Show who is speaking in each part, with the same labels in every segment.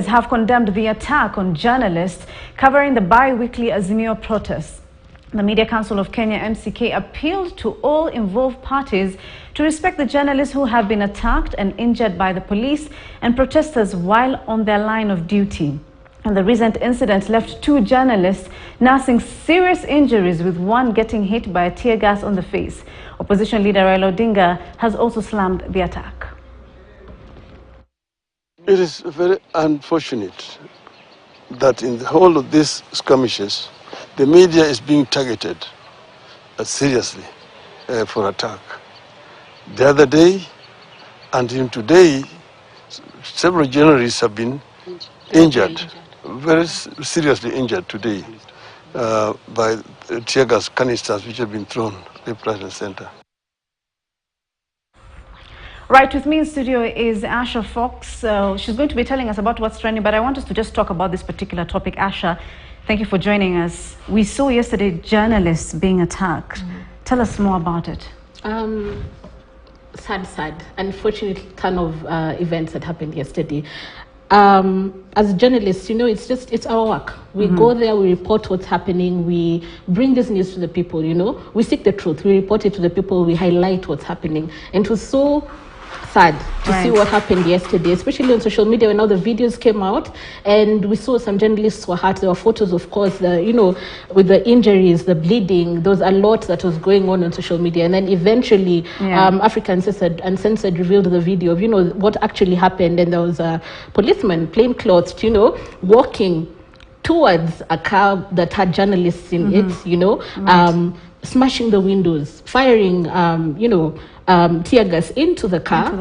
Speaker 1: Have condemned the attack on journalists covering the bi-weekly Azimio protests. The Media Council of Kenya, MCK, appealed to all involved parties to respect the journalists who have been attacked and injured by the police and protesters while on their line of duty. And the recent incident left 2 journalists nursing serious injuries, with one getting hit by a tear gas on the face. Opposition leader Raila Odinga has also slammed the attack.
Speaker 2: It is very unfortunate that in the whole of these skirmishes, the media is being targeted seriously for attack. The other day and even today, several journalists have been injured, very seriously injured today by tear gas canisters which have been thrown left, right, and center.
Speaker 1: Right, with me in studio is Asha Fox. She's going to be telling us about what's trending, but I want us to just talk about this particular topic. Asha, thank you for joining us. We saw yesterday journalists being attacked. Tell us more about it.
Speaker 3: Sad, unfortunate turn of events that happened yesterday. As journalists, you know, it's our work. We go there, we report what's happening, we bring this news to the people, you know. We seek the truth, we report it to the people, we highlight what's happening. And it was so sad to see what happened yesterday, especially on social media when all the videos came out and we saw some journalists were hurt. There were photos, of course, you know, with the injuries, the bleeding. There was a lot that was going on social media. And then eventually, Africa Uncensored revealed the video of, you know, what actually happened. And there was a policeman, plainclothes, you know, walking towards a car that had journalists in it, you know, smashing the windows, firing, you know, tear gas into the car,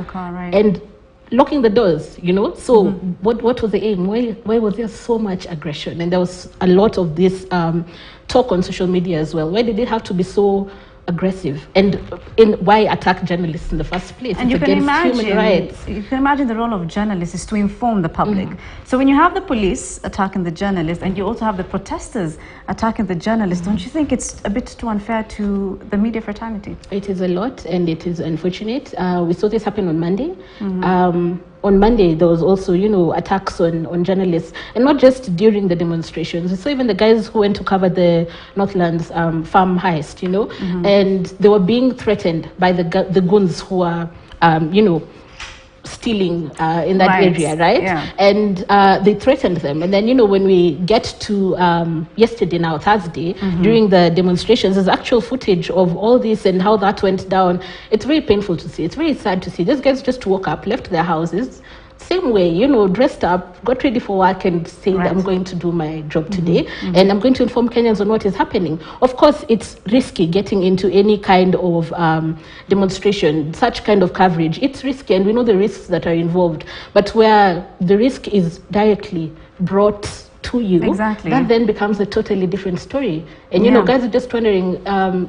Speaker 3: and locking the doors, you know. So what was the aim? Why was there so much aggression? And there was a lot of this talk on social media as well. Why did it have to be so aggressive? And why attack journalists in the first place?
Speaker 1: And
Speaker 3: it's against human rights.
Speaker 1: You can imagine the role of journalists is to inform the public. So when you have the police attacking the journalists and you also have the protesters attacking the journalists, don't you think it's a bit too unfair to the media fraternity?
Speaker 3: It is a lot, and it is unfortunate. We saw this happen on Monday. On Monday, there was also, you know, attacks on journalists, and not just during the demonstrations. So even the guys who went to cover the Northlands farm heist, you know, and they were being threatened by the goons who are, you know, stealing in that area, right? And they threatened them. And then, you know, when we get to yesterday, now Thursday, during the demonstrations, there's actual footage of all this and how that went down. It's very painful to see. It's very sad to see. These guys just woke up, left their houses, same way, you know, dressed up, got ready for work and said, I'm going to do my job today and I'm going to inform Kenyans on what is happening. Of course, it's risky getting into any kind of demonstration, such kind of coverage. It's risky, and we know the risks that are involved. But where the risk is directly brought to you, that then becomes a totally different story. And you know, guys are just wondering,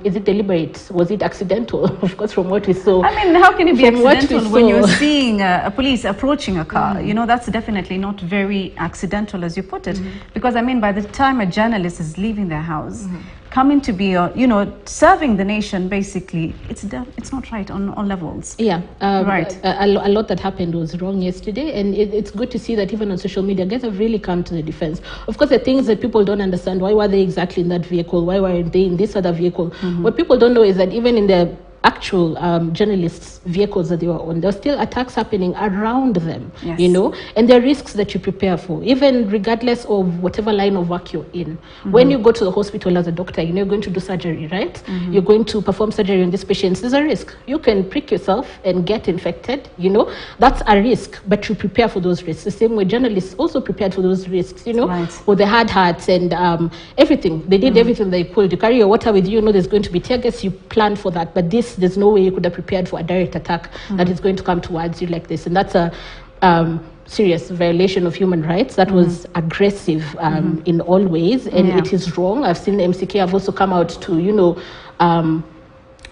Speaker 3: is it deliberate? Was it accidental? Of course, from what we saw.
Speaker 1: I mean, how can it be accidental when you're seeing a police approaching a car? You know, that's definitely not very accidental, as you put it. Because, I mean, by the time a journalist is leaving their house, coming to be, you know, serving the nation, basically, it's not right on all levels.
Speaker 3: Yeah, a lot that happened was wrong yesterday, and it's good to see that even on social media, guys have really come to the defense. Of course, the things that people don't understand, why were they exactly in that vehicle? Why weren't they in this other vehicle? What people don't know is that even in the actual journalists' vehicles that they were on, there are still attacks happening around them, you know, and there are risks that you prepare for, even regardless of whatever line of work you're in. When you go to the hospital as a doctor, you know, you're going to do surgery, right? You're going to perform surgery on these patients. There's a risk. You can prick yourself and get infected, you know, that's a risk, but you prepare for those risks. The same way journalists also prepared for those risks, you know, with the hard hats and everything. They did everything they could. You carry your water with you, you know, there's going to be tear gas, you plan for that, but there's no way you could have prepared for a direct attack that is going to come towards you like this. And that's a serious violation of human rights. That was aggressive in all ways, and it is wrong. I've seen the MCK have also come out to, you know,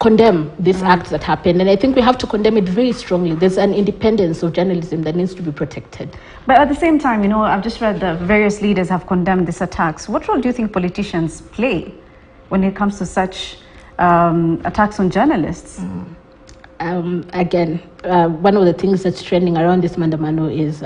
Speaker 3: condemn this act that happened. And I think we have to condemn it very strongly. There's an independence of journalism that needs to be protected.
Speaker 1: But at the same time, you know, I've just read that various leaders have condemned these attacks. What role do you think politicians play when it comes to such attacks on journalists?
Speaker 3: Again, one of the things that's trending around this Mandamano is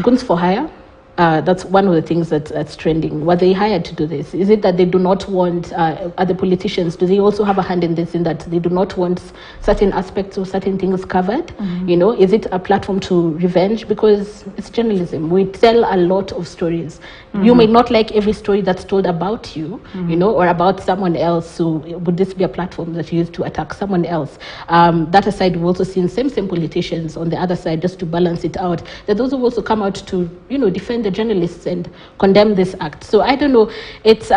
Speaker 3: Guns for hire. That's one of the things that's trending. Were they hired to do this? Is it that they do not want other politicians? Do they also have a hand in this, in that they do not want certain aspects or certain things covered? Mm-hmm. You know, is it a platform to revenge? Because it's journalism. We tell a lot of stories. Mm-hmm. You may not like every story that's told about you, mm-hmm. you know, or about someone else. So would this be a platform that you use to attack someone else? That aside, we've also seen same politicians on the other side, just to balance it out, that those have also come out to, you know, defend the journalists and condemn this act. So I don't know, it's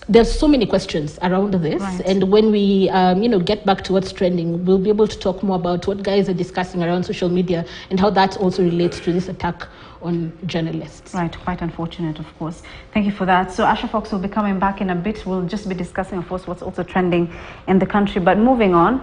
Speaker 3: there's so many questions around this, right. And when we you know, get back to what's trending, we'll be able to talk more about what guys are discussing around social media and how that also relates to this attack on journalists.
Speaker 1: Right, quite unfortunate, of course. Thank you for that. So Asha Fox will be coming back in a bit. We'll just be discussing, of course, what's also trending in the country. But moving on,